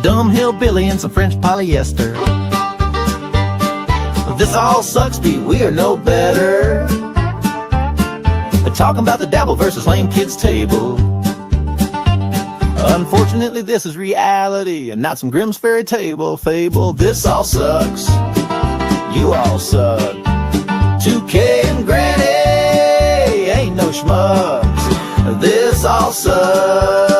dumb hillbilly and some French polyester. This all sucks, Pete, we are no better. Talking about the dabble versus lame kids table. Unfortunately, this is reality and not some Grimm's fairy table fable. This all sucks. You all suck. 2K and Granny ain't no schmucks. This all sucks.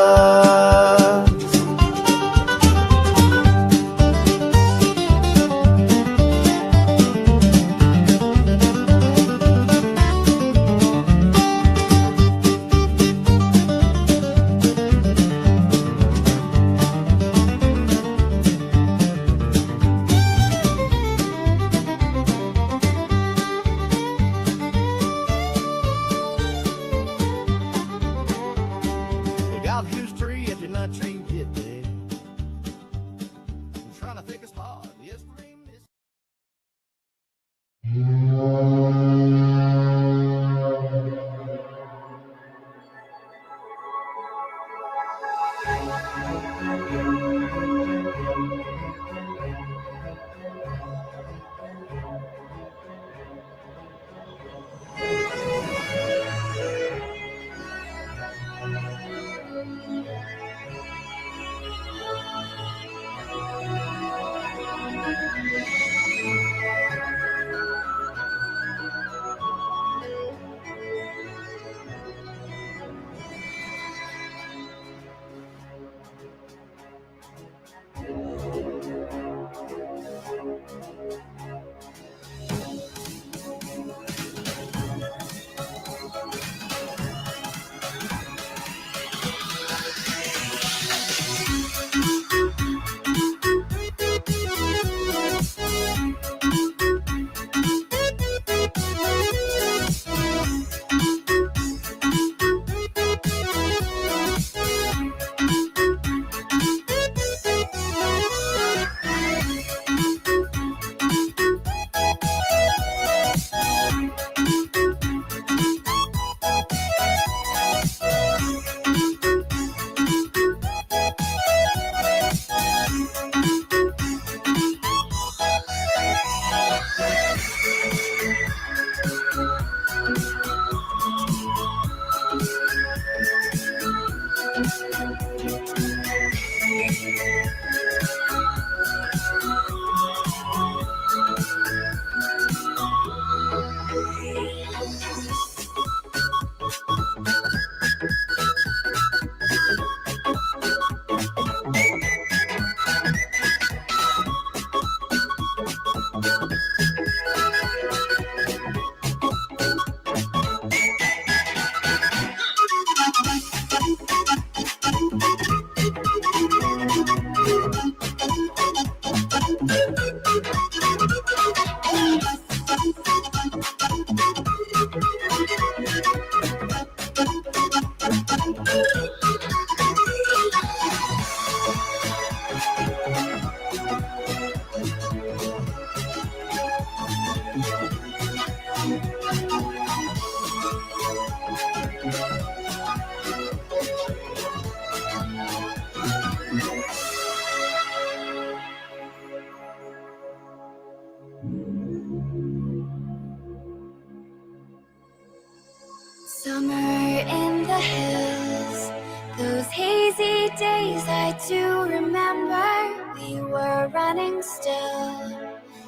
Summer in the hills, those hazy days I do remember. We were running still,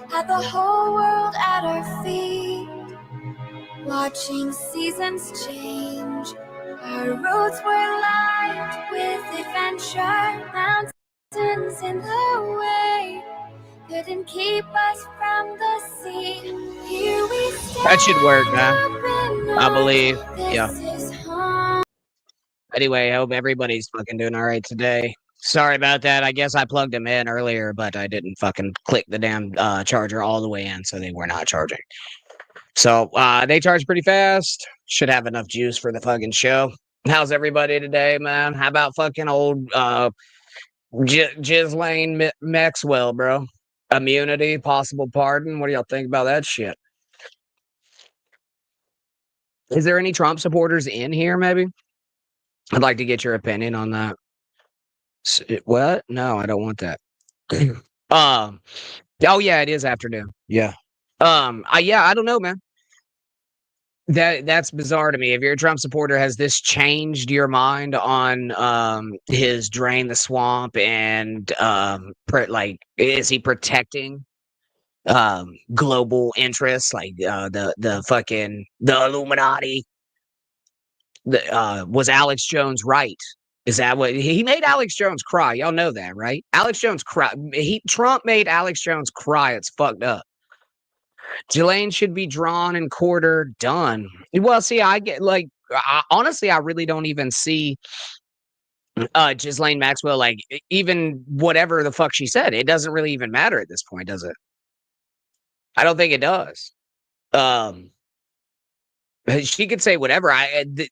had the whole world at our feet, watching seasons change. Our roads were lined with adventure, mountains in the way couldn't keep us from the sea. Here we stand. That should work, man. I believe. Yeah. Anyway, I hope everybody's fucking doing all right today. Sorry about that. I guess I plugged them in earlier, but I didn't fucking click the damn charger all the way in, so they were not charging. So they charge pretty fast. Should have enough juice for the fucking show. How's everybody today, man? How about fucking old Ghislaine Maxwell, bro? Immunity, possible pardon. What do y'all think about that shit? Is there any Trump supporters in here, maybe? I'd like to get your opinion on that. What? No, I don't want that. um. Oh yeah, it is afternoon. Yeah. I don't know, man. That's bizarre to me. If you're a Trump supporter, has this changed your mind on his drain the swamp and like is he protecting global interests like the Illuminati? Was Alex Jones right? Is that what he made Alex Jones cry? Y'all know that, right? Alex Jones cry. Trump made Alex Jones cry. It's fucked up. Jelaine should be drawn and quartered, done. Well, see, I get like honestly, I really don't even see Ghislaine Maxwell like even whatever the fuck she said. It doesn't really even matter at this point, does it? I don't think it does. She could say whatever.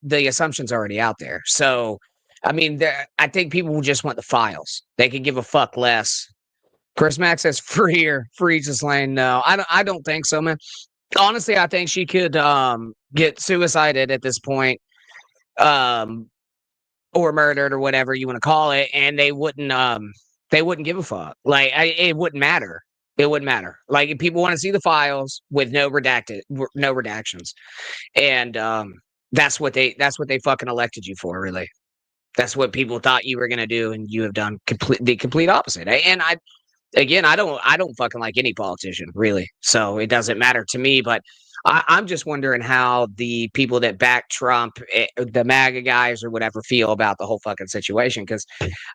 The assumption's already out there. So, I mean, I think people just want the files. They could give a fuck less. Chris Mack says free Ghislaine. No, I don't think so, man. Honestly, I think she could get suicided at this point, or murdered or whatever you want to call it, and they wouldn't give a fuck. Like it wouldn't matter. It wouldn't matter. Like if people want to see the files with no redactions, and that's what they fucking elected you for, really. That's what people thought you were gonna do, and you have done the complete opposite. And I don't fucking like any politician, really. So it doesn't matter to me. But I'm just wondering how the people that back Trump, the MAGA guys or whatever, feel about the whole fucking situation. Because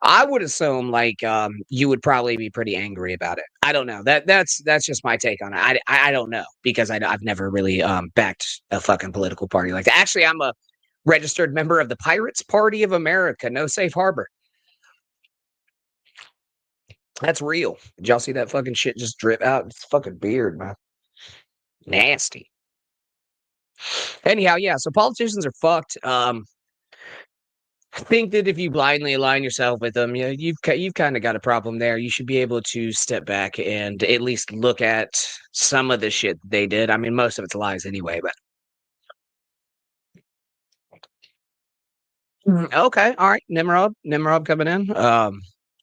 I would assume like you would probably be pretty angry about it. I don't know. That's just my take on it. I don't know because I've never really backed a fucking political party like that. Actually, I'm a registered member of the Pirates Party of America. No safe harbor. That's real. Did y'all see that fucking shit just drip out? It's fucking beard, man. Nasty. Anyhow, yeah, so politicians are fucked. I think that if you blindly align yourself with them, you've kind of got a problem there. You should be able to step back and at least look at some of the shit they did. I mean, most of it's lies anyway, but okay, all right. Nimrod coming in.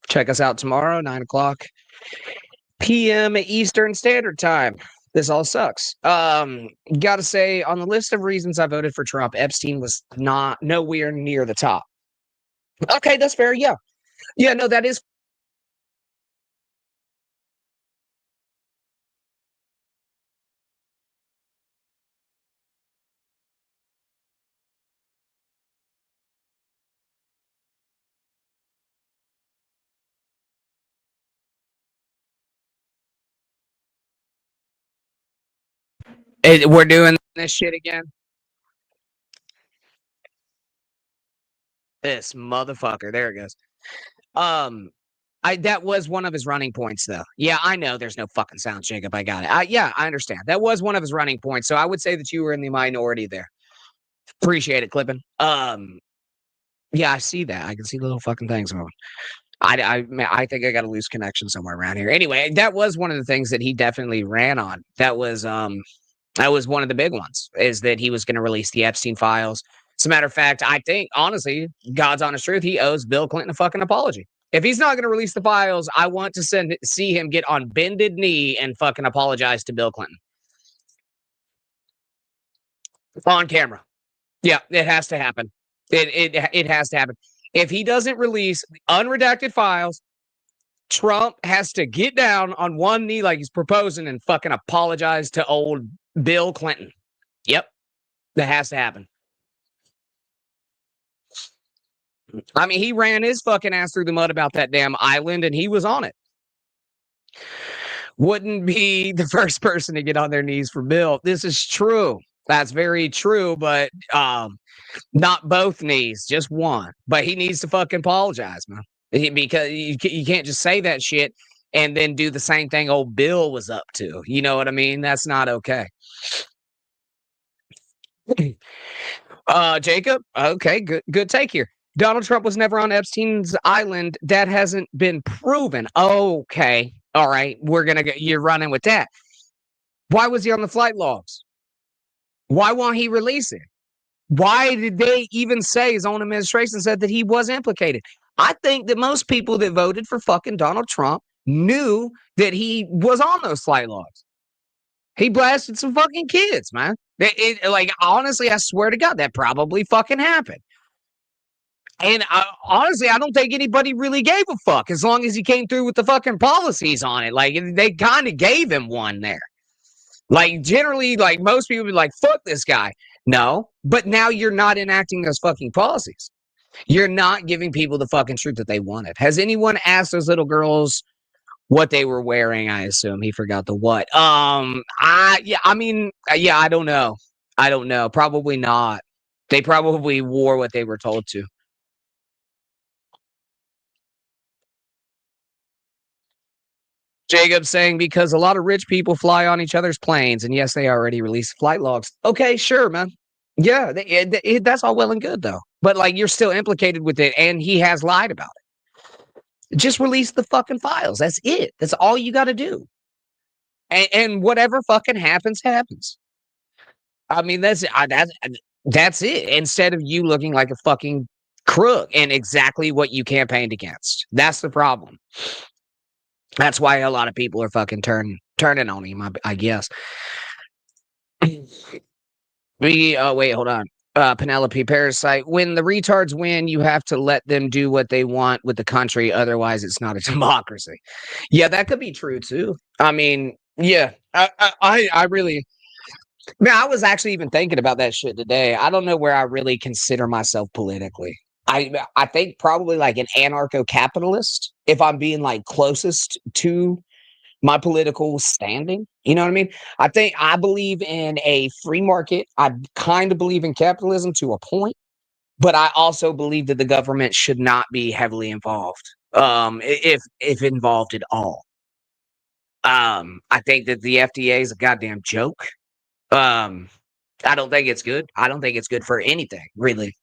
Check us out tomorrow, 9:00 p.m. Eastern Standard Time. This all sucks. Gotta say, on the list of reasons I voted for Trump, Epstein was nowhere near the top. Okay, that's fair. Yeah. Yeah, no, that is. We're doing this shit again. This motherfucker. There it goes. That was one of his running points, though. Yeah, I know there's no fucking sound, Jacob. I got it. Yeah, I understand. That was one of his running points. So I would say that you were in the minority there. Appreciate it, Clippin. Yeah, I see that. I can see little fucking things moving. I think I got a loose connection somewhere around here. Anyway, that was one of the things that he definitely ran on. That was one of the big ones, is that he was going to release the Epstein files. As a matter of fact, I think, honestly, God's honest truth, he owes Bill Clinton a fucking apology. If he's not going to release the files, I want to see him get on bended knee and fucking apologize to Bill Clinton. On camera. Yeah, it has to happen. It has to happen. If he doesn't release unredacted files, Trump has to get down on one knee like he's proposing and fucking apologize to old Bill Clinton. Yep. That has to happen. I mean, he ran his fucking ass through the mud about that damn island and he was on it. Wouldn't be the first person to get on their knees for Bill. This is true. That's very true, but not both knees, just one. But he needs to fucking apologize, man. Because you can't just say that shit and then do the same thing old Bill was up to. You know what I mean? That's not okay. Jacob, okay, good take here. Donald Trump was never on Epstein's island. That hasn't been proven. Okay, all right, you're running with that. Why was he on the flight logs? Why won't he release it? Why did they even say his own administration said that he was implicated? I think that most people that voted for fucking Donald Trump knew that he was on those flight logs. He blasted some fucking kids, man. Like, honestly, I swear to God, that probably fucking happened. And honestly, I don't think anybody really gave a fuck as long as he came through with the fucking policies on it. Like, they kind of gave him one there. Like, generally, like, most people be like, fuck this guy. No, but now you're not enacting those fucking policies. You're not giving people the fucking truth that they wanted. Has anyone asked those little girls what they were wearing? I assume he forgot the what. I don't know. I don't know. Probably not. They probably wore what they were told to. Jacob saying because a lot of rich people fly on each other's planes, and yes, they already released flight logs. Okay, sure, man. Yeah, that's all well and good though, but like you're still implicated with it, and he has lied about it. Just release the fucking files. That's it. That's all you got to do. And whatever fucking happens, happens. I mean, that's it. Instead of you looking like a fucking crook and exactly what you campaigned against. That's the problem. That's why a lot of people are fucking turning on him, I guess. Wait, hold on. Penelope Parasite. When the retards win, you have to let them do what they want with the country. Otherwise, it's not a democracy. Yeah, that could be true too. I mean, yeah, I really. Man, I was actually even thinking about that shit today. I don't know where I really consider myself politically. I think probably like an anarcho-capitalist, if I'm being like closest to my political standing. You know what I mean? I believe in a free market. I kind of believe in capitalism to a point, but I also believe that the government should not be heavily involved. If involved at all. I think that the FDA is a goddamn joke. I don't think it's good. I don't think it's good for anything, really.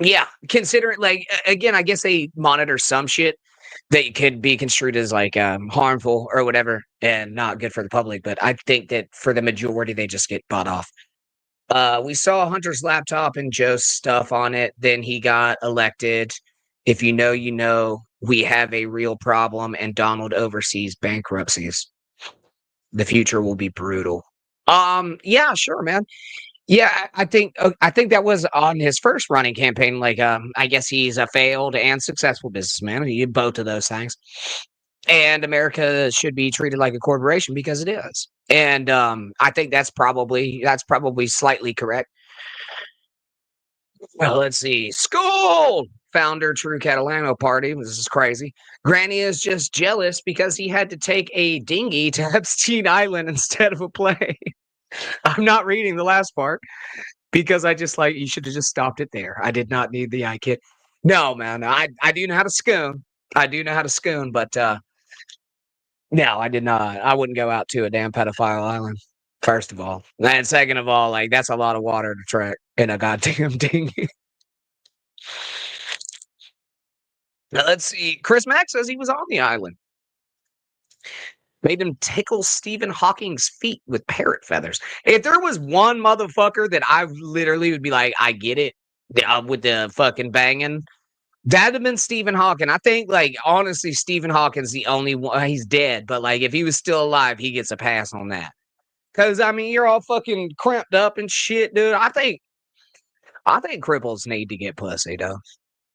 Yeah, consider it like again, I guess they monitor some shit that could be construed as like harmful or whatever and not good for the public, but I think that for the majority they just get bought off. We saw Hunter's laptop and Joe's stuff on it, then he got elected. If you know, you know, we have a real problem and Donald oversees bankruptcies. The future will be brutal. Yeah, sure, man. Yeah, I think that was on his first running campaign. Like, I guess he's a failed and successful businessman. He did both of those things, and America should be treated like a corporation because it is. And I think that's probably slightly correct. Well, let's see. School founder True Catalano Party. This is crazy. Granny is just jealous because he had to take a dinghy to Epstein Island instead of a plane. I'm not reading the last part because I just like you should have just stopped it there. I did not need the eye kit. No, man, I do know how to schoon. I do know how to schoon, but no, I did not. I wouldn't go out to a damn pedophile island. First of all, and second of all, like that's a lot of water to trek in a goddamn dinghy. Now, let's see. Chris Mack says he was on the island. Made him tickle Stephen Hawking's feet with parrot feathers. If there was one motherfucker that I literally would be like, I get it, with the fucking banging, that'd have been Stephen Hawking. I think, like, honestly, Stephen Hawking's the only one. He's dead, but like, if he was still alive, he gets a pass on that. Because I mean, you're all fucking cramped up and shit, dude. I think cripples need to get pussy, though.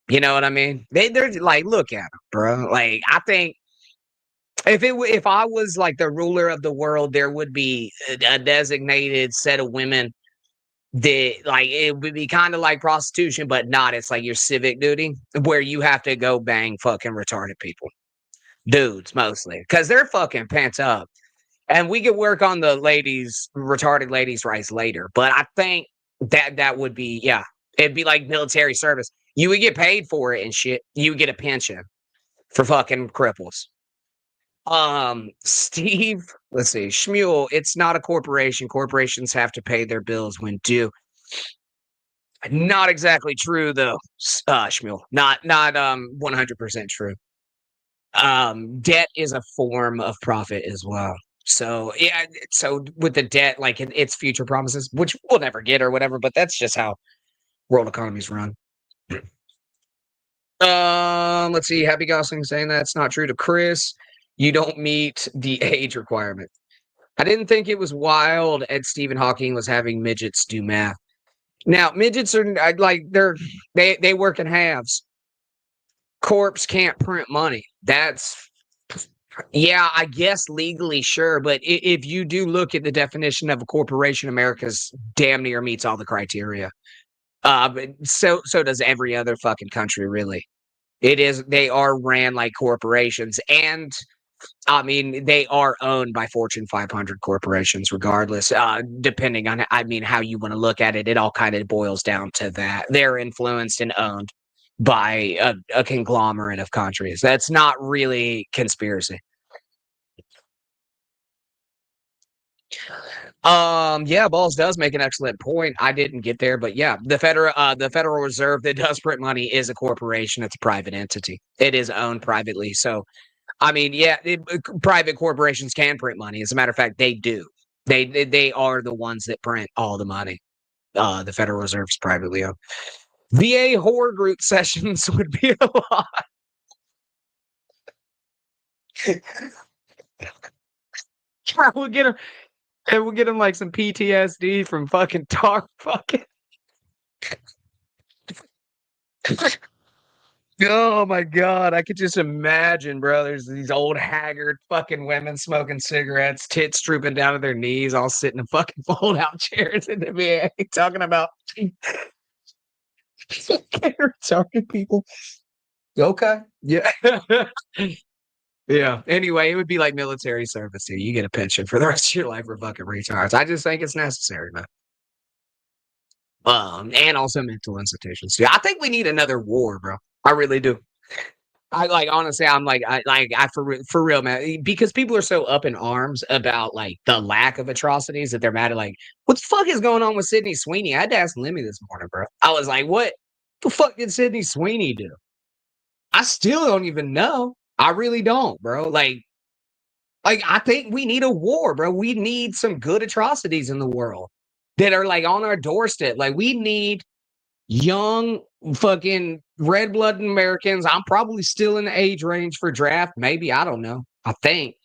You know what I mean? They're like, look at them, bro. Like, I think. If I was like the ruler of the world, there would be a designated set of women that like it would be kind of like prostitution, but not. It's like your civic duty where you have to go bang fucking retarded people, dudes mostly, because they're fucking pants up. And we could work on the retarded ladies' rights later. But I think that would be it'd be like military service. You would get paid for it and shit. You would get a pension for fucking cripples. Steve, let's see, Shmuel, it's not a corporation. Corporations have to pay their bills when due. Not exactly true though, Shmuel. Not 100% true. Debt is a form of profit as well. So yeah, so with the debt, like it's future promises, which we'll never get or whatever, but that's just how world economies run. Let's see. Happy Gosling saying that's not true to Chris. You don't meet the age requirement. I didn't think it was wild Ed Stephen Hawking was having midgets do math. Now, midgets are like they work in halves. Corpse can't print money. That's yeah, I guess legally sure, but if you do look at the definition of a corporation, America's damn near meets all the criteria. But so does every other fucking country, really. They are ran like corporations, and I mean they are owned by Fortune 500 corporations, regardless. Depending on how you want to look at it, it all kind of boils down to that they're influenced and owned by a conglomerate of countries. That's not really conspiracy. Yeah, Balls does make an excellent point. I didn't get there, but yeah, the Federal Reserve that does print money is a corporation. It's a private entity. It is owned privately. So, I mean, yeah, private corporations can print money. As a matter of fact, they do. They are the ones that print all the money. The Federal Reserve is privately owned. VA horror group sessions would be a lot. We'll get them. And we'll get him like some PTSD from fucking dark fucking. Oh my god, I could just imagine, bro. There's these old haggard fucking women smoking cigarettes, tits drooping down to their knees, all sitting in fucking fold out chairs in the VA talking about talking people. Okay. Yeah. Yeah. Anyway, it would be like military service here. You get a pension for the rest of your life for fucking retards. I just think it's necessary, man. And also mental institutions. Yeah, I think we need another war, bro. I really do. I like honestly, I for real, man. Because people are so up in arms about like the lack of atrocities that they're mad at. Like, what the fuck is going on with Sydney Sweeney? I had to ask Lemmy this morning, bro. I was like, what the fuck did Sydney Sweeney do? I still don't even know. I really don't, bro. Like I think we need a war, bro. We need some good atrocities in the world that are like on our doorstep. Like we need young fucking red-blooded Americans. I'm probably still in the age range for draft. Maybe I don't know. I think.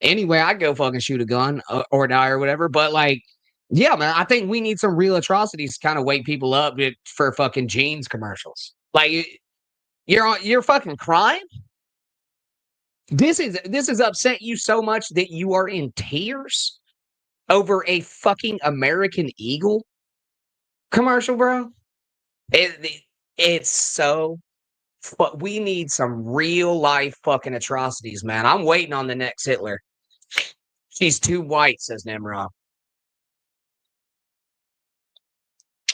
Anyway, I go fucking shoot a gun or die or whatever. But like, yeah, man, I think we need some real atrocities to kind of wake people up for fucking jeans commercials. Like you're fucking crying. This is upset you so much that you are in tears over a fucking American Eagle commercial, bro. It's so. But we need some real life fucking atrocities, man. I'm waiting on the next Hitler. She's too white, says Nimrod.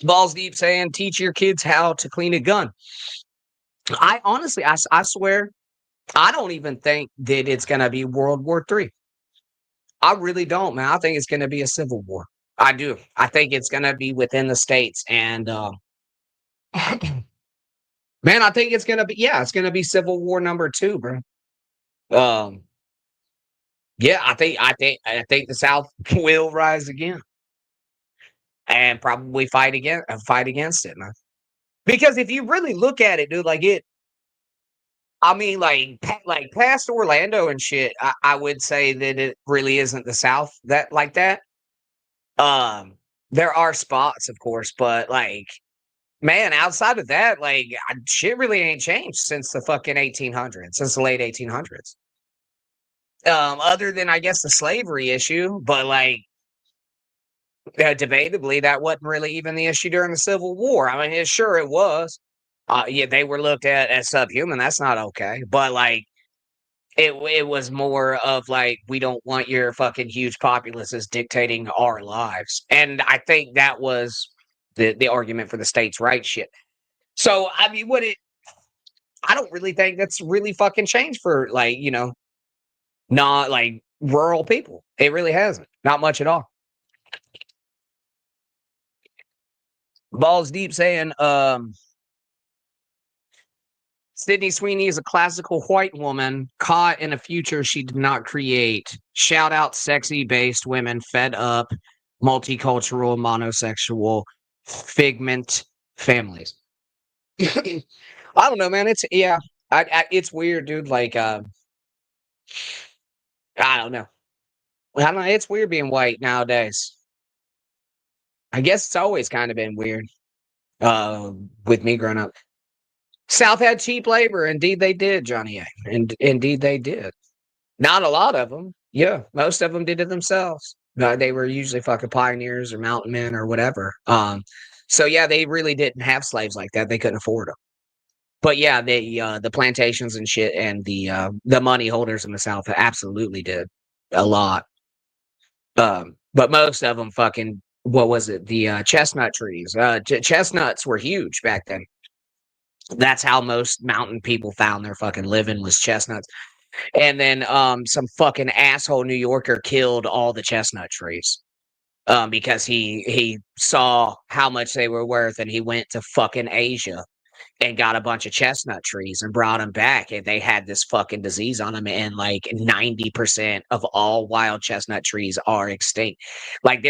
Balls Deep saying, teach your kids how to clean a gun. I honestly, I swear, I don't even think that it's going to be World War III. I really don't, man. I think it's going to be a civil war. I do. I think it's going to be within the states. And, man, I think it's going to be, it's going to be Civil War #2, bro. Yeah, I think the South will rise again and probably fight against it, man. Because if you really look at it, dude, like I mean, like past Orlando and shit, I would say that it really isn't the South that like that. There are spots, of course, but like, man, outside of that, like shit really ain't changed since the fucking 1800s, since the late 1800s. Other than I guess the slavery issue, but like debatably, that wasn't really even the issue during the Civil War. I mean, sure it was. Yeah, they were looked at as subhuman. That's not okay. But like, it was more of like, we don't want your fucking huge populaces dictating our lives. And I think that was the argument for the states' rights shit. So I mean, I don't really think that's really fucking changed for like, not like rural people. It really hasn't. Not much at all. Balls Deep saying, Sydney Sweeney is a classical white woman caught in a future she did not create. Shout out sexy based women fed up, multicultural, monosexual, figment families. I don't know, man. It's it's weird, dude. Like, I don't know. I don't know. It's weird being white nowadays. I guess it's always kind of been weird. With me growing up, South had cheap labor. Indeed, they did, Johnny A. And indeed, they did. Not a lot of them. Yeah, most of them did it themselves. They were usually fucking pioneers or mountain men or whatever. So yeah, they really didn't have slaves like that. They couldn't afford them. But yeah, the plantations and shit and the money holders in the South absolutely did a lot. But most of them fucking what was it? The chestnut trees. Chestnuts were huge back then. That's how most mountain people found their fucking living was chestnuts. And then some fucking asshole New Yorker killed all the chestnut trees. Because he saw how much they were worth and he went to fucking Asia and got a bunch of chestnut trees and brought them back, and they had this fucking disease on them, and like 90% of all wild chestnut trees are extinct. Like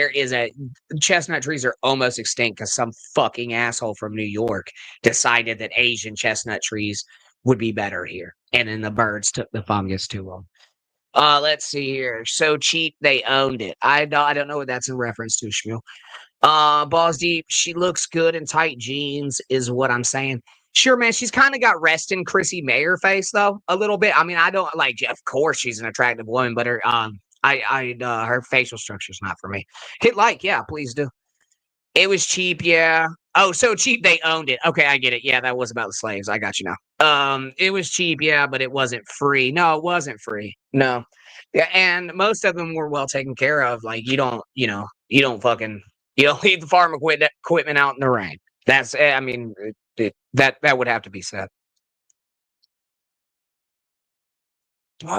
chestnut trees are almost extinct because some fucking asshole from New York decided that Asian chestnut trees would be better here, and then the birds took the fungus to them. Let's see here. So cheap they owned it. I don't know what that's in reference to, Shmuel. Balls deep. She looks good in tight jeans, is what I'm saying. Sure, man. She's kind of got resting Chrissy Mayer face though, a little bit. I mean, I don't like. Of course, she's an attractive woman, but her facial structure's not for me. Hit like, yeah, please do. It was cheap, yeah. Oh, so cheap they owned it. Okay, I get it. Yeah, that was about the slaves. I got you now. It was cheap, yeah, but it wasn't free. No, it wasn't free. No. Yeah, and most of them were well taken care of. Like you don't leave the farm equipment out in the rain. That's I mean that would have to be said.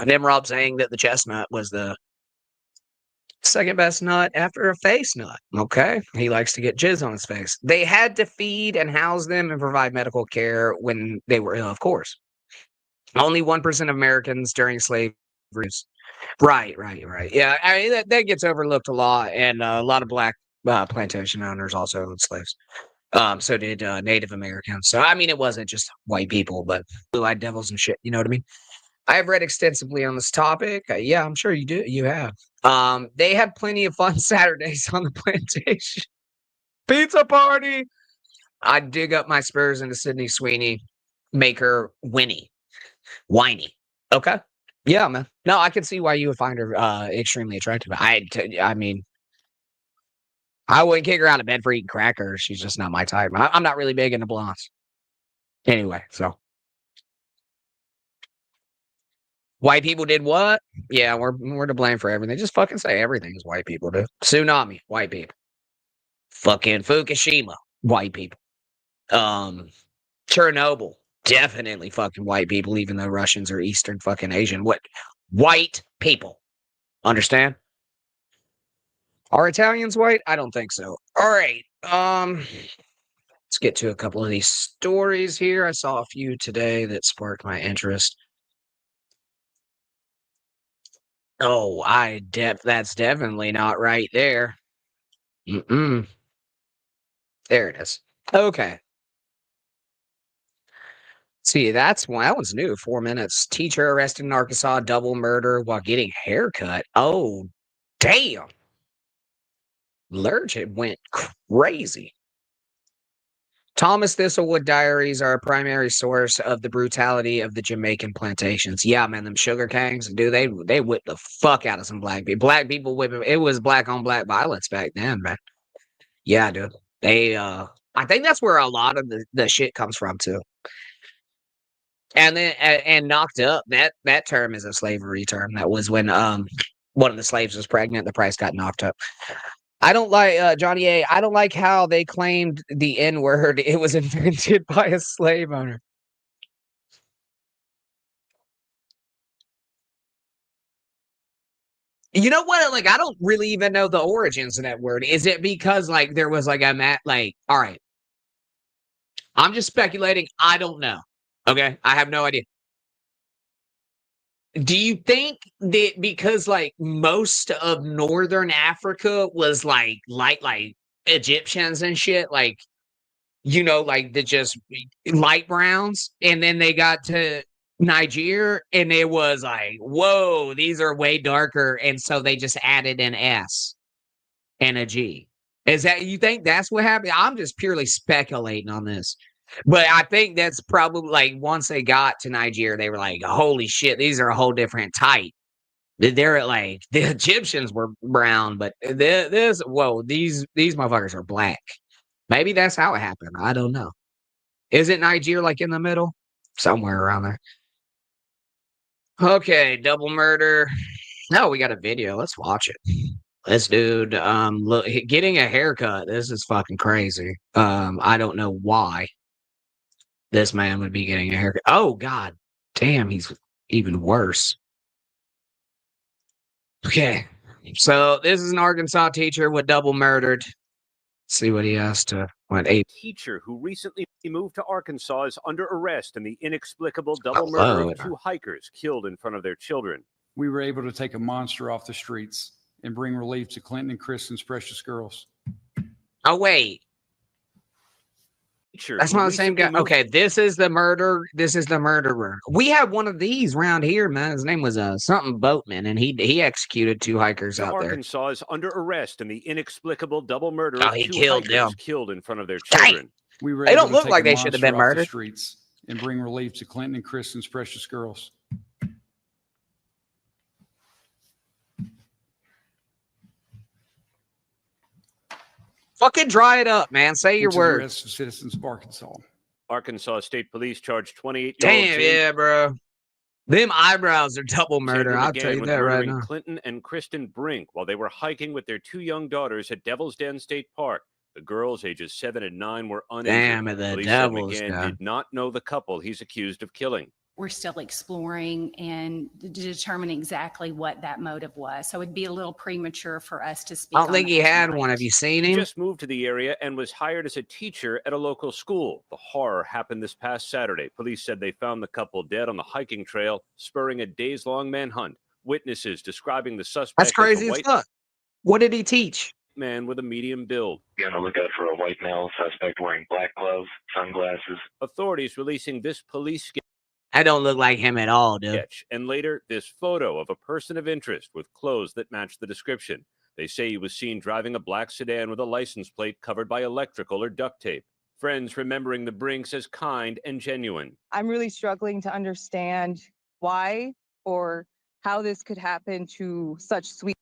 Nimrod saying that the chestnut was the second best nut after a face nut. Okay. He likes to get jizz on his face. They had to feed and house them and provide medical care when they were ill, of course. Only 1% of Americans during slavery. Right. Yeah, I mean, that gets overlooked a lot, and a lot of black plantation owners also owned slaves. So did Native Americans. So I mean, it wasn't just white people, but blue-eyed devils and shit. You know what I mean? I have read extensively on this topic. Yeah, I'm sure you do. You have. They had plenty of fun Saturdays on the plantation. Pizza party. I'd dig up my spurs into Sydney Sweeney, make her whiny. Okay. Yeah, man. No, I can see why you would find her extremely attractive. I mean, I wouldn't kick her out of bed for eating crackers. She's just not my type. I'm not really big into blondes. Anyway, so. White people did what? Yeah, we're to blame for everything. Just fucking say everything is white people do. Tsunami, white people. Fucking Fukushima, white people. Chernobyl, definitely fucking white people, even though Russians are Eastern fucking Asian. What? White people. Understand? Are Italians white? I don't think so. All right. Let's get to a couple of these stories here. I saw a few today that sparked my interest. Oh, that's definitely not right there. There it is. Okay. See, that one's new. 4 minutes. Teacher arrested in Arkansas, double murder while getting haircut. Oh, damn. Lurch, it went crazy. Thomas Thistlewood diaries are a primary source of the brutality of the Jamaican plantations. Yeah, man, them sugar canes, dude, they whipped the fuck out of some black people. Black people whipping. It was black on black violence back then, man. Yeah, dude. They I think that's where a lot of the shit comes from too. And then and knocked up, that term is a slavery term. That was when one of the slaves was pregnant, the price got knocked up. I don't like Johnny A. I don't like how they claimed the N-word. It was invented by a slave owner. You know what? Like, I don't really even know the origins of that word. Is it because like there was like all right. I'm just speculating. I don't know. Okay. I have no idea. Do you think that because like most of northern Africa was like Egyptians and shit, like like the just light browns. And then they got to Niger and it was like, whoa, these are way darker. And so they just added an S and a G. Is that, you think that's what happened? I'm just purely speculating on this. But I think that's probably like once they got to Niger, they were like, holy shit, these are a whole different type. They're like, the Egyptians were brown, but these motherfuckers are black. Maybe that's how it happened. I don't know. Isn't Niger like in the middle? Somewhere around there. Okay, double murder. No, we got a video. Let's watch it. This dude, look, getting a haircut. This is fucking crazy. I don't know why this man would be getting a haircut. Oh God, damn, he's even worse. Okay, so this is an Arkansas teacher with double murdered. See what he has to. What a teacher who recently moved to Arkansas is under arrest in the inexplicable double murder of 2 hikers killed in front of their children. We were able to take a monster off the streets and bring relief to Clinton and Kristen's precious girls. Oh wait, that's not the same guy. Okay, this is the murder. This is the murderer. We had one of these around here, man. His name was something Boatman, and he executed 2 hikers out there. Arkansas is under arrest in the inexplicable double murder Oh, of he 2 killed hikers them. killed in front of their children. We were They able don't to look take like a they should have been monster off the murdered. streets and bring relief to Clinton and Kristen's precious girls. Fucking dry it up, man. Say your Into the words. arrest of citizens of Arkansas. Arkansas State Police charged 28-year-old Damn, yeah, bro. Them eyebrows are double murder. I'll tell you that right now. Clinton and Kristen Brink while they were hiking with their 2 young daughters at Devil's Den State Park. The girls, ages 7 and 9, were uninjured. Damn, the Police said Devil's McGann guy. did not know the couple he's accused of killing. We're still exploring and determining exactly what that motive was. So it'd be a little premature for us to speak. I don't think on he that had tonight. one. Have you seen He him? just moved to the area and was hired as a teacher at a local school. The horror happened this past Saturday. Police said they found the couple dead on the hiking trail, spurring a days-long manhunt. Witnesses describing the suspect That's as crazy a as white fuck. What did he teach? man with a medium build. Be on the lookout for a white male suspect wearing black gloves, sunglasses. Authorities releasing this police That don't look like him at all, dude. sketch, and later this photo of a person of interest with clothes that match the description. They say he was seen driving a black sedan with a license plate covered by electrical or duct tape. Friends remembering the Brinks as kind and genuine. I'm really struggling to understand why or how this could happen to such sweet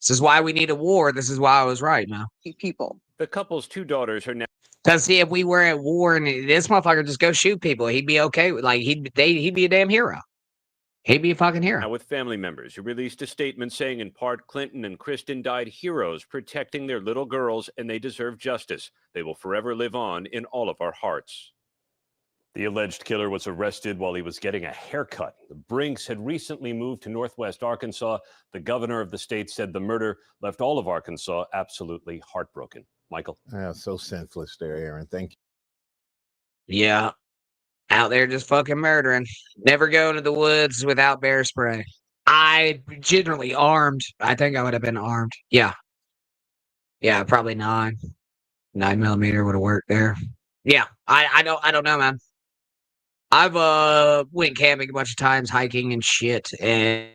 This is why we need a war. This is why I was right, man. people. The couple's 2 daughters are now Because see, if we were at war and this motherfucker just go shoot people, he'd be okay. Like he'd be a damn hero. He'd be a fucking hero. with family members who released a statement saying in part Clinton and Kristen died heroes protecting their little girls and they deserve justice. They will forever live on in all of our hearts. The alleged killer was arrested while he was getting a haircut. The Brinks had recently moved to Northwest Arkansas. The governor of the state said the murder left all of Arkansas absolutely heartbroken. Michael? So senseless there, Aaron. Thank you. Yeah. Out there just fucking murdering. Never go into the woods without bear spray. I generally armed. I think I would have been armed. Yeah. Yeah, probably 9mm would have worked there. Yeah. I don't know, man. I've went camping a bunch of times, hiking and shit, and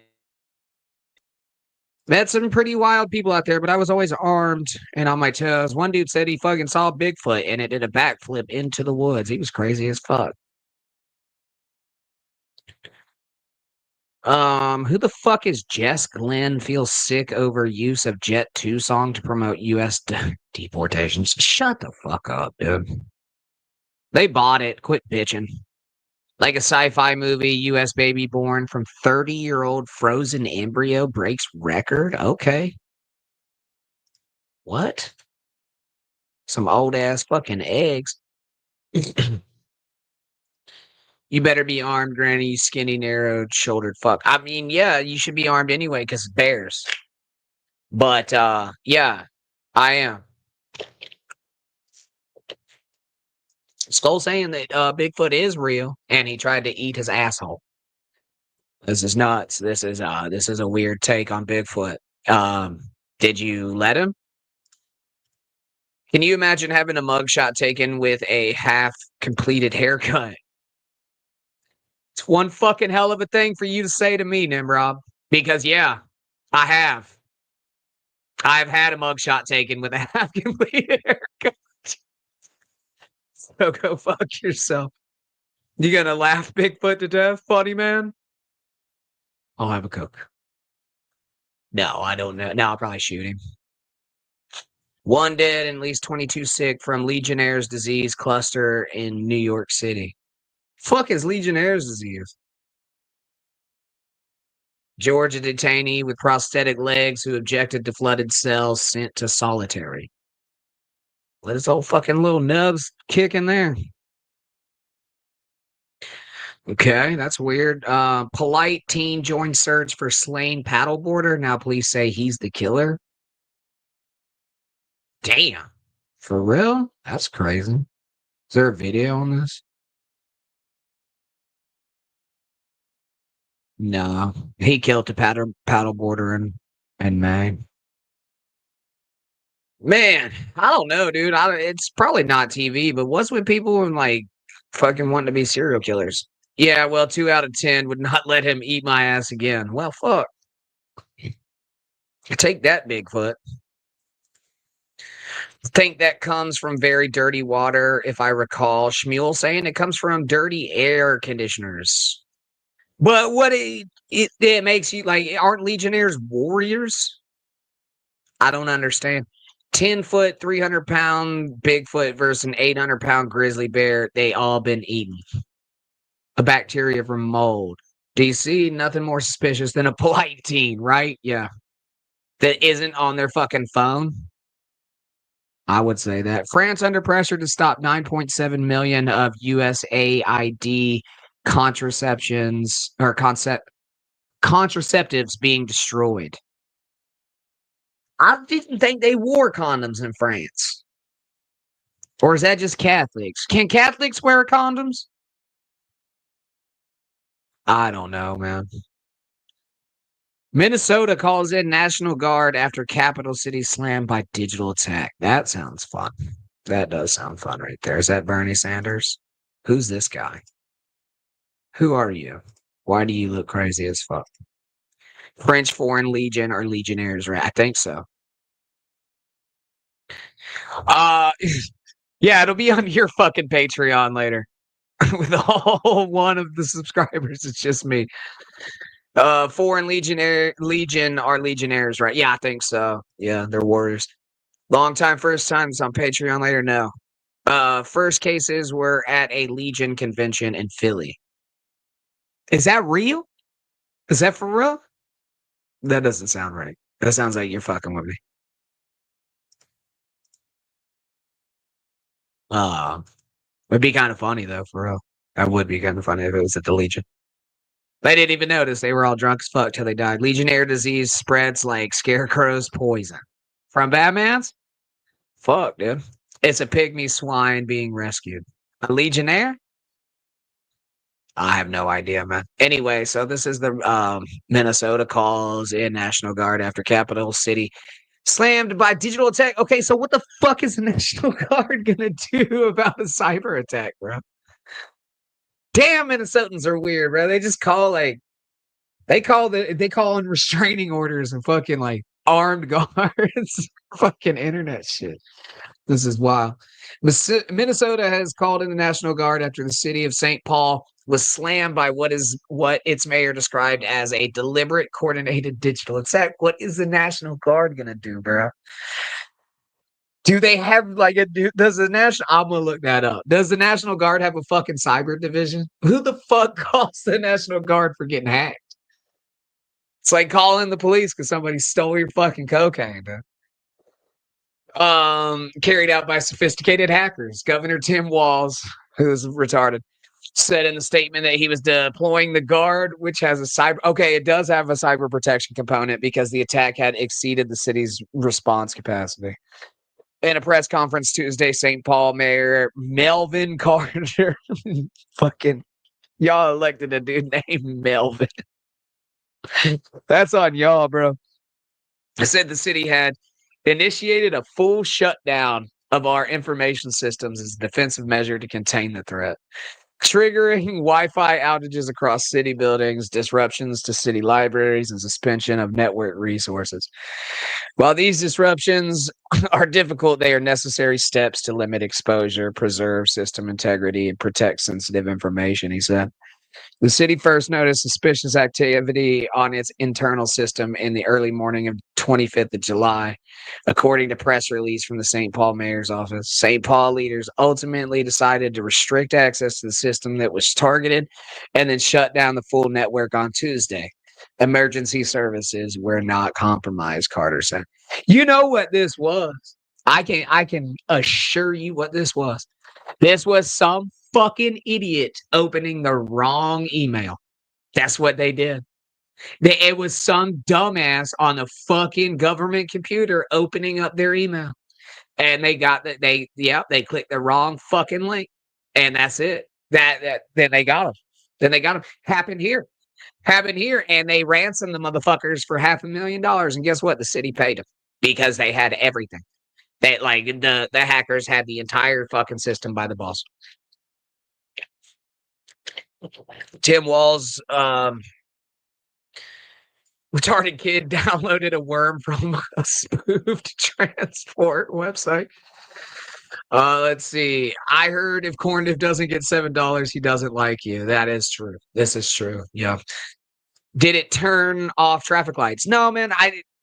met some pretty wild people out there, but I was always armed and on my toes. One dude said he fucking saw Bigfoot and it did a backflip into the woods. He was crazy as fuck. Who the fuck is Jess Glenn feels sick over use of Jet 2 song to promote U.S. deportations? Shut the fuck up, dude. They bought it. Quit bitching. Like a sci-fi movie, U.S. baby born from 30-year-old frozen embryo breaks record? Okay. What? Some old-ass fucking eggs. You better be armed, Granny, you skinny, narrow-shouldered fuck. I mean, yeah, you should be armed anyway, because it's bears. But, yeah, I am. Skull saying that Bigfoot is real, and he tried to eat his asshole. This is nuts. This is a weird take on Bigfoot. Did you let him? Can you imagine having a mugshot taken with a half completed haircut? It's one fucking hell of a thing for you to say to me, Nimrod. Because yeah, I have. I've had a mugshot taken with a half completed haircut. So go fuck yourself. You gonna laugh Bigfoot to death, funny man? I'll have a Coke. No, I don't know. No, I'll probably shoot him. 1 dead and at least 22 sick from Legionnaire's disease cluster in New York City. Fuck is Legionnaire's disease? Georgia detainee with prosthetic legs who objected to flooded cells sent to solitary. Let his old fucking little nubs kick in there. Okay, that's weird. Polite teen joins search for slain paddleboarder. Now police say he's the killer. Damn. For real? That's crazy. Is there a video on this? No. He killed the paddleboarder in May. Man, I don't know, dude. It's probably not TV, but what's with people and like fucking wanting to be serial killers? Yeah, well, 2 out of 10 would not let him eat my ass again. Well, fuck. Take that, Bigfoot. Think that comes from very dirty water, if I recall. Shmuel saying it comes from dirty air conditioners. But what it makes you like, aren't Legionnaires warriors? I don't understand. 10-foot, 300-pound Bigfoot versus an 800-pound grizzly bear. They all been eaten. A bacteria from mold. DC, nothing more suspicious than a polite teen, right? Yeah. That isn't on their fucking phone. I would say that. France under pressure to stop 9.7 million of USAID contraceptions or contraceptives being destroyed. I didn't think they wore condoms in France. Or is that just Catholics? Can Catholics wear condoms? I don't know, man. Minnesota calls in National Guard after capital city slammed by digital attack. That sounds fun. That does sound fun right there. Is that Bernie Sanders? Who's this guy? Who are you? Why do you look crazy as fuck? French Foreign Legion or Legionnaires, right? I think so. Yeah, it'll be on your fucking Patreon later. With all one of the subscribers, it's just me. Foreign Legion are Legionnaires, right? Yeah, I think so. Yeah, they're warriors. Long time, first time. It's on Patreon later. No. First cases were at a Legion convention in Philly. Is that real? Is that for real? That doesn't sound right. That sounds like you're fucking with me. It'd be kind of funny though, for real. That would be kind of funny if it was at the Legion. They didn't even notice. They were all drunk as fuck till they died. Legionnaire disease spreads like scarecrow's poison. From Batman's? Fuck, dude. It's a pygmy swine being rescued. A Legionnaire? I have no idea, man. Anyway, so this is the Minnesota calls in National Guard after capital city slammed by digital attack. Okay, so what the fuck is the National Guard gonna do about a cyber attack, bro? Damn, Minnesotans are weird, bro. They just call they call in restraining orders and fucking like armed guards. Fucking internet shit. This is wild. Minnesota has called in the National Guard after the city of St. Paul was slammed by what its mayor described as a deliberate, coordinated digital attack. What is the National Guard gonna do, bro? Do they have like does the National? I'm gonna look that up. Does the National Guard have a fucking cyber division? Who the fuck calls the National Guard for getting hacked? It's like calling the police because somebody stole your fucking cocaine, dude. Carried out by sophisticated hackers. Governor Tim Walz, who's retarded, said in the statement that he was deploying the Guard, which has a cyber. Okay, it does have a cyber protection component because the attack had exceeded the city's response capacity. In a press conference Tuesday, St. Paul Mayor Melvin Carter, fucking y'all elected a dude named Melvin. That's on y'all, bro. I said the city had initiated a full shutdown of our information systems as a defensive measure to contain the threat, triggering Wi-Fi outages across city buildings, disruptions to city libraries, and suspension of network resources. While these disruptions are difficult, they are necessary steps to limit exposure, preserve system integrity, and protect sensitive information, he said. The city first noticed suspicious activity on its internal system in the early morning of 25th of July, according to press release from the St. Paul mayor's office. St. Paul leaders ultimately decided to restrict access to the system that was targeted and then shut down the full network on Tuesday. Emergency services were not compromised, Carter said. You know what this was? I can assure you what this was. This was some fucking idiot opening the wrong email. That's what they did. It was some dumbass on the fucking government computer opening up their email. And they got that they clicked the wrong fucking link. And that's it. Then they got them. Happened here. And they ransomed the motherfuckers for $500,000. And guess what? The city paid them because they had everything. They like the hackers had the entire fucking system by the balls. Tim Walz, retarded kid downloaded a worm from a spoofed transport website. Let's see. I heard if Corndiff doesn't get $7, he doesn't like you. That is true. This is true. Yeah. Did it turn off traffic lights? No, man.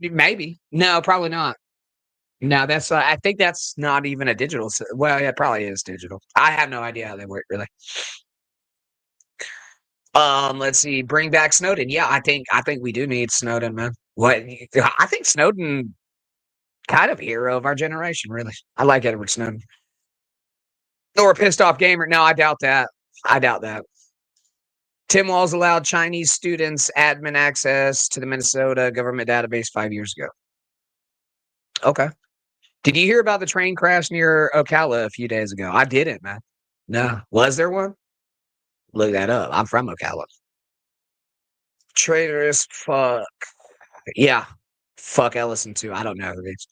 Maybe. No, probably not. No, that's. I think that's not even a digital. Well, yeah, it probably is digital. I have no idea how they work really. Let's see. Bring back Snowden. Yeah, I think we do need Snowden, man. What? I think Snowden, kind of hero of our generation. Really, I like Edward Snowden. Or a pissed off gamer. No, I doubt that. Tim Walz allowed Chinese students admin access to the Minnesota government database 5 years ago. Okay. Did you hear about the train crash near Ocala a few days ago? I didn't, man. No. Was there one? Look that up. I'm from Ocala. Traitorous fuck. Yeah. Fuck Ellison too. I don't know. It's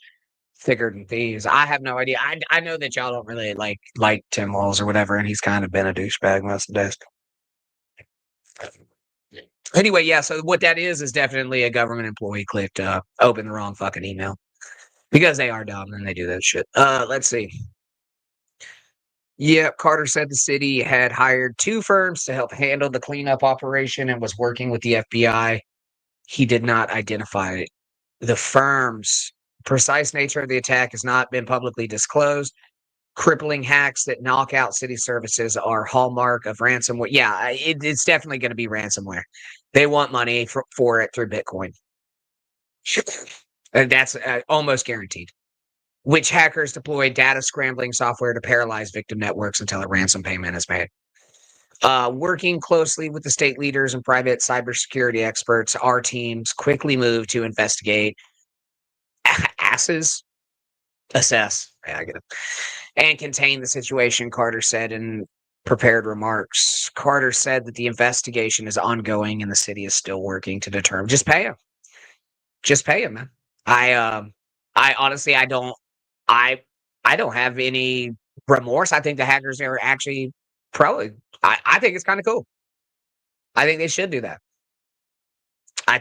thicker than thieves. I have no idea. I know that y'all don't really like Tim Walz or whatever, and he's kind of been a douchebag most of the days. Anyway, yeah, so what that is definitely a government employee clicked open the wrong fucking email. Because they are dumb and they do that shit. Let's see. Yeah, Carter said the city had hired 2 firms to help handle the cleanup operation and was working with the FBI. He did not identify the firms. Precise nature of the attack has not been publicly disclosed. Crippling hacks that knock out city services are hallmark of ransomware. Yeah, it's definitely going to be ransomware. They want money for it through Bitcoin. And that's almost guaranteed. Which hackers deploy data scrambling software to paralyze victim networks until a ransom payment is made. Working closely with the state leaders and private cybersecurity experts, our teams quickly moved to investigate, assess, yeah, I get it, and contain the situation, Carter said in prepared remarks. Carter said that the investigation is ongoing and the city is still working to determine. Just pay him. Just pay him, man. I honestly, I don't have any remorse. I think the hackers are actually probably, I think it's kind of cool. I think they should do that. I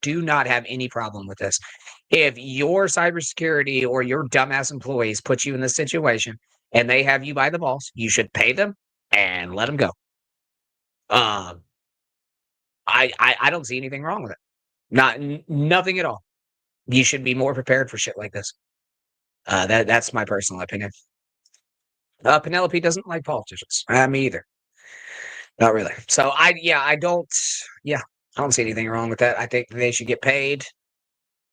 do not have any problem with this. If your cybersecurity or your dumbass employees put you in this situation and they have you by the balls, you should pay them and let them go. I don't see anything wrong with it. Nothing at all. You should be more prepared for shit like this. That's my personal opinion. Penelope doesn't like politicians. Me either. Not really. So I don't see anything wrong with that. I think they should get paid.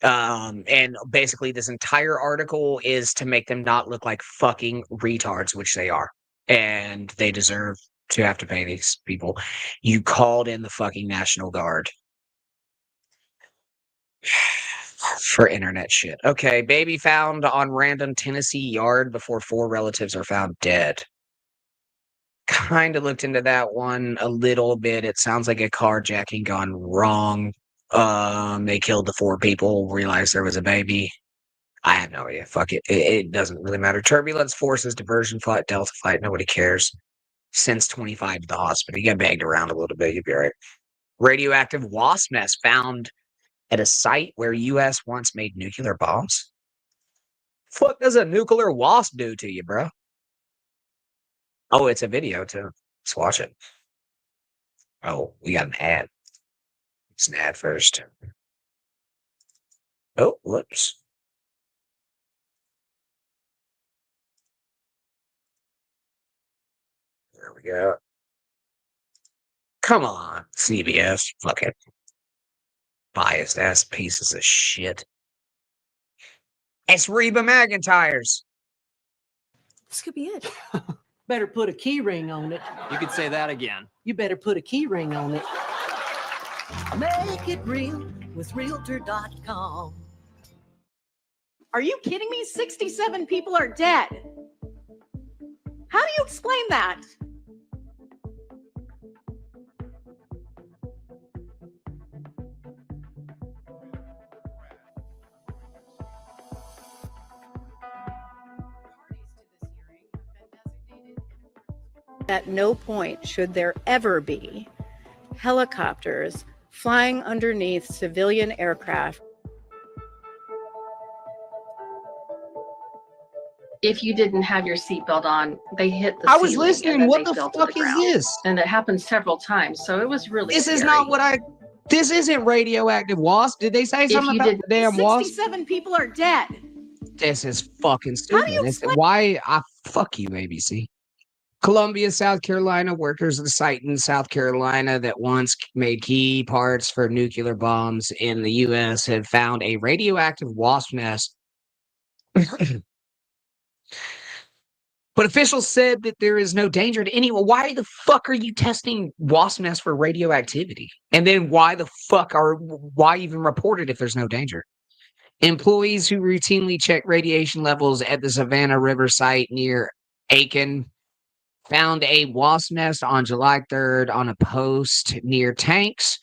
And basically this entire article is to make them not look like fucking retards, which they are. And they deserve to have to pay these people. You called in the fucking National Guard for internet shit. Okay, baby found on random Tennessee yard before 4 relatives are found dead. Kind of looked into that one a little bit. It sounds like a carjacking gone wrong. They killed the 4 people, realized there was a baby. I have no idea. Fuck it. It doesn't really matter. Turbulence forces, diversion flight, delta flight. Nobody cares. Since 25 to the hospital. You get banged around a little bit. You'll be all right. Radioactive wasp nest found at a site where U.S. once made nuclear bombs. Fuck does a nuclear wasp do to you, bro? Oh, it's a video too. Let's watch it. Oh, we got an ad. It's an ad first. Oh, whoops. There we go. Come on, CBS. Fuck it. Biased ass pieces of shit. It's Reba McEntire's. This could be it. Better put a key ring on it. You could say that again. You better put a key ring on it. Make it real with Realtor.com. Are you kidding me? 67 people are dead. How do you explain that? At no point should there ever be helicopters flying underneath civilian aircraft. If you didn't have your seatbelt on, they hit the I was ceiling listening. and then What they the fell to fuck is ground. this? And it happened several times, so it was really This is scary. not what I. This isn't radioactive wasp. Did they say If something you about didn't- the damn wasp? 67 people are dead. This is fucking stupid. Why? Fuck you, ABC. Columbia, South Carolina workers at a site in South Carolina that once made key parts for nuclear bombs in the U.S. had found a radioactive wasp nest. But officials said that there is no danger to anyone. Why the fuck are you testing wasp nests for radioactivity? And then why even report it if there's no danger? Employees who routinely check radiation levels at the Savannah River site near Aiken found a wasp nest on July 3rd on a post near tanks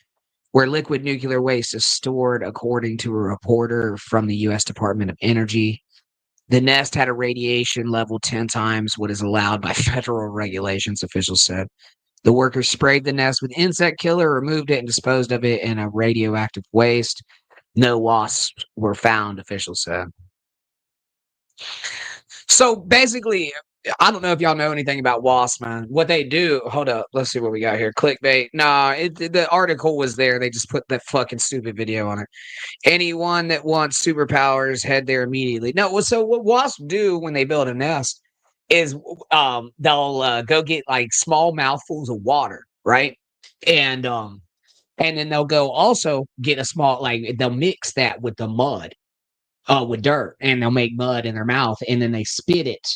where liquid nuclear waste is stored, according to a reporter from the U.S. Department of Energy. The nest had a radiation level 10 times what is allowed by federal regulations, officials said. The workers sprayed the nest with insect killer, removed it, and disposed of it in a radioactive waste. No wasps were found, officials said. So basically, I don't know if y'all know anything about wasps, man. What they do, hold up, let's see what we got here. Clickbait. Nah, the article was there. They just put that fucking stupid video on it. Anyone that wants superpowers, head there immediately. No, so what wasps do when they build a nest is they'll go get like small mouthfuls of water, right? And then they'll go also get a small, like they'll mix that with the mud, with dirt, and they'll make mud in their mouth, and then they spit it.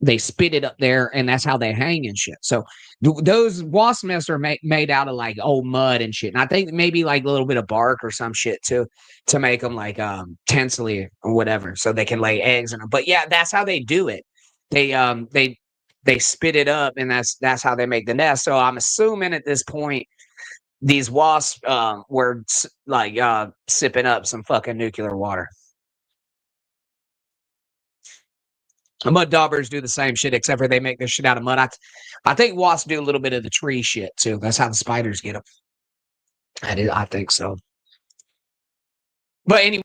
They spit it up there, and that's how they hang and shit. So those wasp nests are made out of like old mud and shit. And I think maybe like a little bit of bark or some shit too, to make them like tensely or whatever, so they can lay eggs in them. But yeah, that's how they do it. They spit it up, and that's how they make the nest. So I'm assuming at this point these wasps were like sipping up some fucking nuclear water. Mud daubers do the same shit, except for they make their shit out of mud. I think wasps do a little bit of the tree shit too. That's how the spiders get them. I think so. But anyway.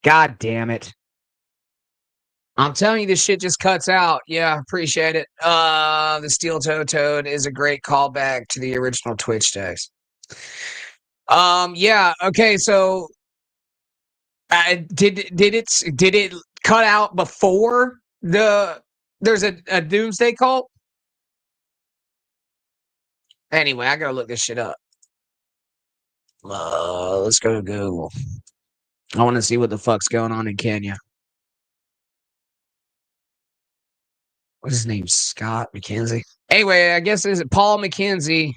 God damn it. I'm telling you, this shit just cuts out. Yeah, appreciate it. The Steel Toe Toad is a great callback to the original Twitch text. Yeah, okay, so did it cut out before there's a doomsday cult? Anyway, I gotta look this shit up. Let's go to Google. I want to see what the fuck's going on in Kenya. What's his name? Scott McKenzie. Anyway, I guess is it Paul McKenzie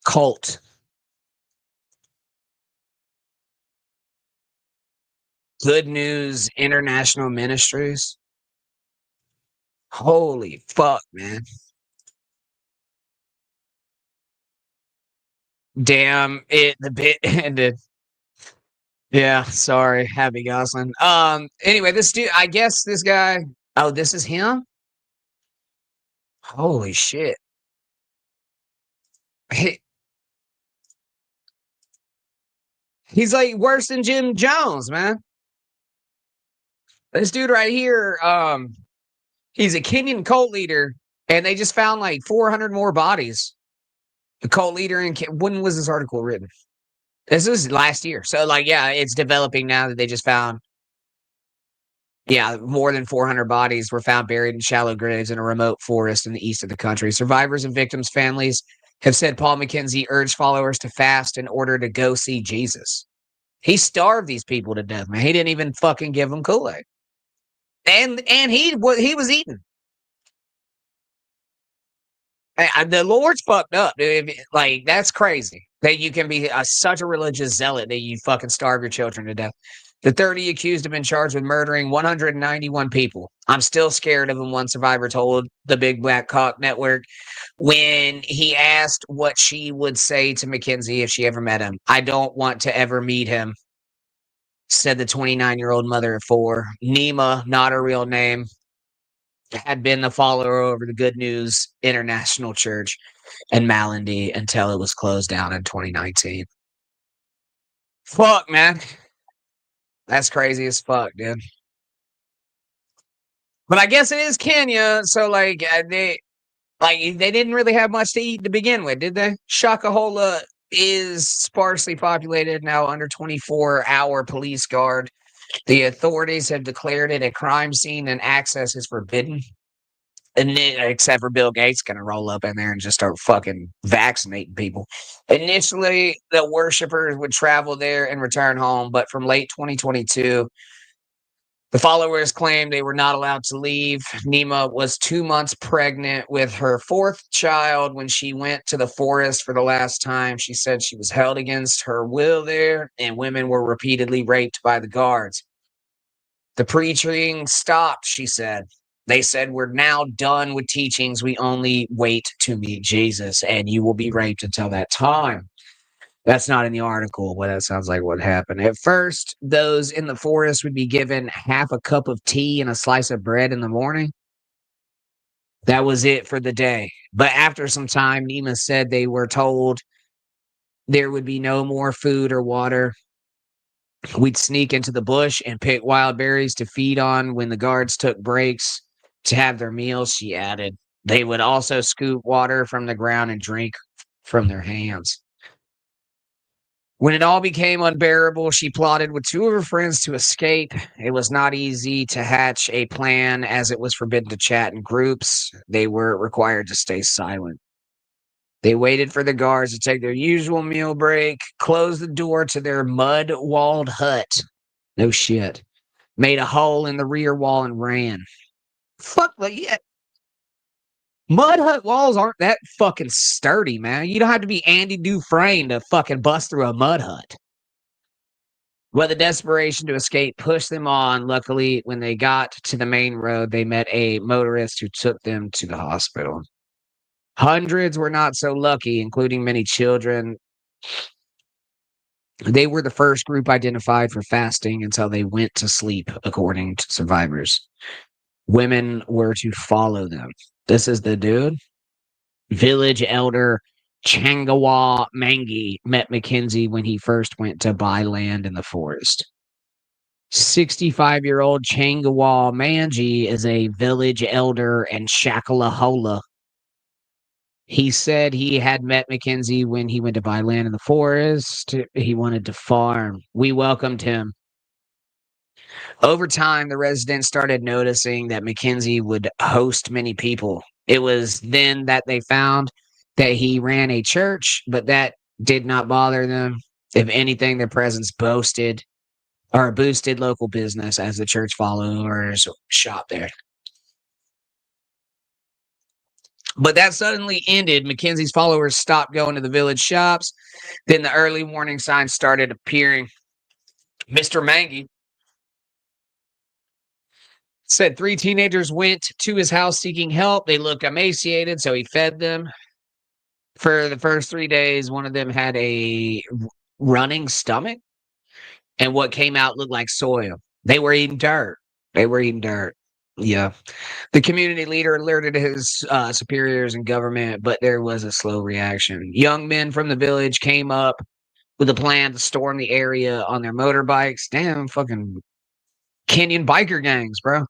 cult. Good News International Ministries. Holy fuck, man. Damn it, the bit ended. Yeah, sorry, Happy Gosling. Anyway, this dude, I guess this guy. Oh, this is him? Holy shit. He's like worse than Jim Jones, man. This dude right here, he's a Kenyan cult leader, and they just found like 400 more bodies. The cult leader in when was this article written? This was last year. So, like, yeah, it's developing now that they just found, yeah, more than 400 bodies were found buried in shallow graves in a remote forest in the east of the country. Survivors and victims' families have said Paul McKenzie urged followers to fast in order to go see Jesus. He starved these people to death, man. He didn't even fucking give them Kool-Aid. And he was eating. The Lord's fucked up, dude. Like, that's crazy that you can be such a religious zealot that you fucking starve your children to death. The 30 accused have been charged with murdering 191 people. I'm still scared of him, one survivor told the Big Black Cock Network when he asked what she would say to McKenzie if she ever met him. I don't want to ever meet him, said the 29-year-old mother of four. Nima, not her real name, had been the follower over the Good News International Church in Malindi until it was closed down in 2019. Fuck, man. That's crazy as fuck, dude. But I guess it is Kenya, so like they didn't really have much to eat to begin with, did they? Shakahola is sparsely populated, now under 24-hour police guard. The authorities have declared it a crime scene and access is forbidden. And except for Bill Gates going to roll up in there and just start fucking vaccinating people. Initially, the worshipers would travel there and return home, but from late 2022, the followers claimed they were not allowed to leave. Nima was 2 months pregnant with her fourth child when she went to the forest for the last time. She said she was held against her will there, and women were repeatedly raped by the guards. The preaching stopped, she said. They said, we're now done with teachings. We only wait to meet Jesus, and you will be raped until that time. That's not in the article, but that sounds like what happened. At first, those in the forest would be given half a cup of tea and a slice of bread in the morning. That was it for the day. But after some time, Nima said they were told there would be no more food or water. We'd sneak into the bush and pick wild berries to feed on when the guards took breaks to have their meals, she added. They would also scoop water from the ground and drink from their hands. When it all became unbearable, she plotted with two of her friends to escape. It was not easy to hatch a plan as it was forbidden to chat in groups. They were required to stay silent. They waited for the guards to take their usual meal break, closed the door to their mud-walled hut. No shit. Made a hole in the rear wall and ran. Fuck, yeah. Mud hut walls aren't that fucking sturdy, man. You don't have to be Andy Dufresne to fucking bust through a mud hut. But the desperation to escape pushed them on. Luckily, when they got to the main road, they met a motorist who took them to the hospital. Hundreds were not so lucky, including many children. They were the first group identified for fasting until they went to sleep, according to survivors. Women were to follow them. This is the dude. Village elder Changawa Mangi met McKenzie when he first went to buy land in the forest. 65-year-old Changawa Manji is a village elder in Shakalahola. He said he had met Mackenzie when he went to buy land in the forest. He wanted to farm. We welcomed him. Over time, the residents started noticing that Mackenzie would host many people. It was then that they found that he ran a church, but that did not bother them. If anything, their presence boosted local business as the church followers shopped there. But that suddenly ended. Mackenzie's followers stopped going to the village shops. Then the early warning signs started appearing. Mr. Mangy said 3 teenagers went to his house seeking help. They looked emaciated, so he fed them. For the first 3 days, one of them had a running stomach, and what came out looked like soil. They were eating dirt. Yeah. The community leader alerted his superiors and government, but there was a slow reaction. Young men from the village came up with a plan to storm the area on their motorbikes. Damn, fucking Kenyan biker gangs, bro.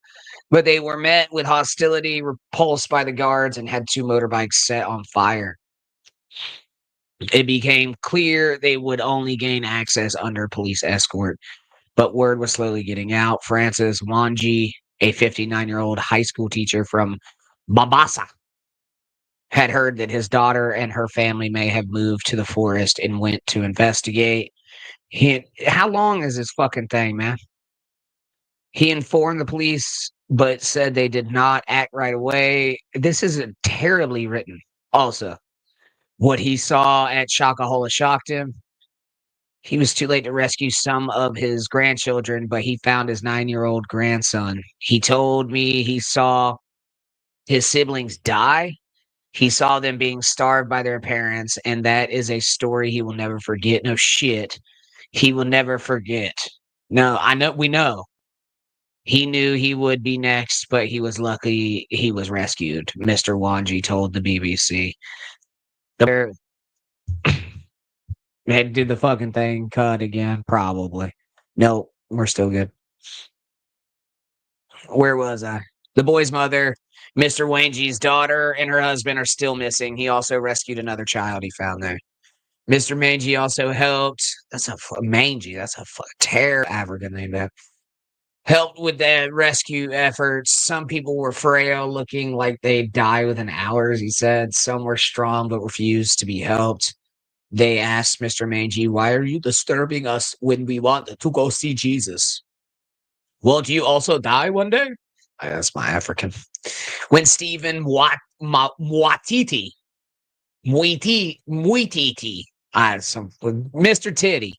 But they were met with hostility, repulsed by the guards, and had 2 motorbikes set on fire. It became clear they would only gain access under police escort, but word was slowly getting out. Francis Wanji, a 59-year-old high school teacher from Mombasa, had heard that his daughter and her family may have moved to the forest and went to investigate. How long is this fucking thing, man? He informed the police, but said they did not act right away. This is terribly written. Also, what he saw at Shakahola shocked him. He was too late to rescue some of his grandchildren, but he found his 9-year-old grandson. He told me he saw his siblings die. He saw them being starved by their parents, and that is a story he will never forget. No shit. He will never forget. No, I know, we know. He knew he would be next, but he was lucky he was rescued, Mr. Wanji told the BBC. Did the fucking thing cut again? Probably. No, we're still good. Where was I? The boy's mother, Mr. Wanji's daughter, and her husband are still missing. He also rescued another child he found there. Mr. Manji also helped. That's a terrible African name, man. Helped with the rescue efforts. Some people were frail, looking like they'd die within hours, he said. Some were strong but refused to be helped. They asked Mr. Manji, "Why are you disturbing us when we want to go see Jesus? Won't you also die one day?" That's my African. When Stephen Mwatiti, Mr. Titty,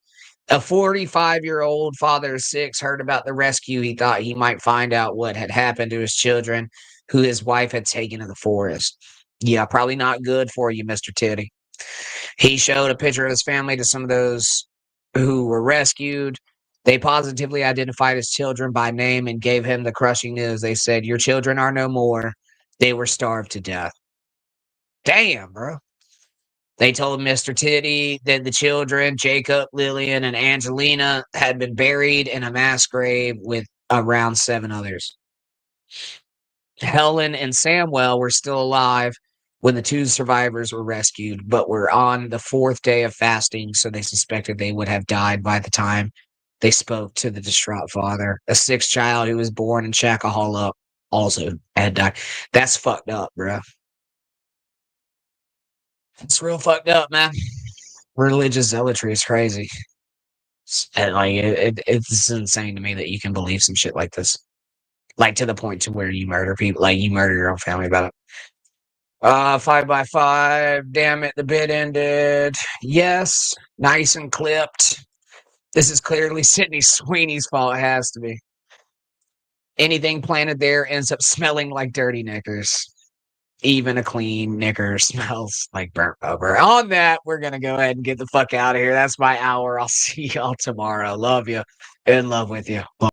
a 45-year-old father of 6, heard about the rescue, he thought he might find out what had happened to his children, who his wife had taken to the forest. Yeah, probably not good for you, Mr. Titty. He showed a picture of his family to some of those who were rescued. They positively identified his children by name and gave him the crushing news. They said, "Your children are no more. They were starved to death." Damn, bro. They told Mr. Titty that the children, Jacob, Lillian, and Angelina, had been buried in a mass grave with around 7 others. Helen and Samuel were still alive when the 2 survivors were rescued, but were on the 4th day of fasting, so they suspected they would have died by the time they spoke to the distraught father. A 6th child who was born in Shakahola also had died. That's fucked up, bro. It's real fucked up, man. Religious zealotry is crazy. And it's insane to me that you can believe some shit like this. Like, to the point to where you murder people, like you murder your own family about it. 5x5. Damn it, the bid ended. Yes, nice and clipped. This is clearly Sydney Sweeney's fault. It has to be. Anything planted there ends up smelling like dirty knickers. Even a clean knicker smells like burnt rubber. On that, we're going to go ahead and get the fuck out of here. That's my hour. I'll see y'all tomorrow. Love you. In love with you. Bye.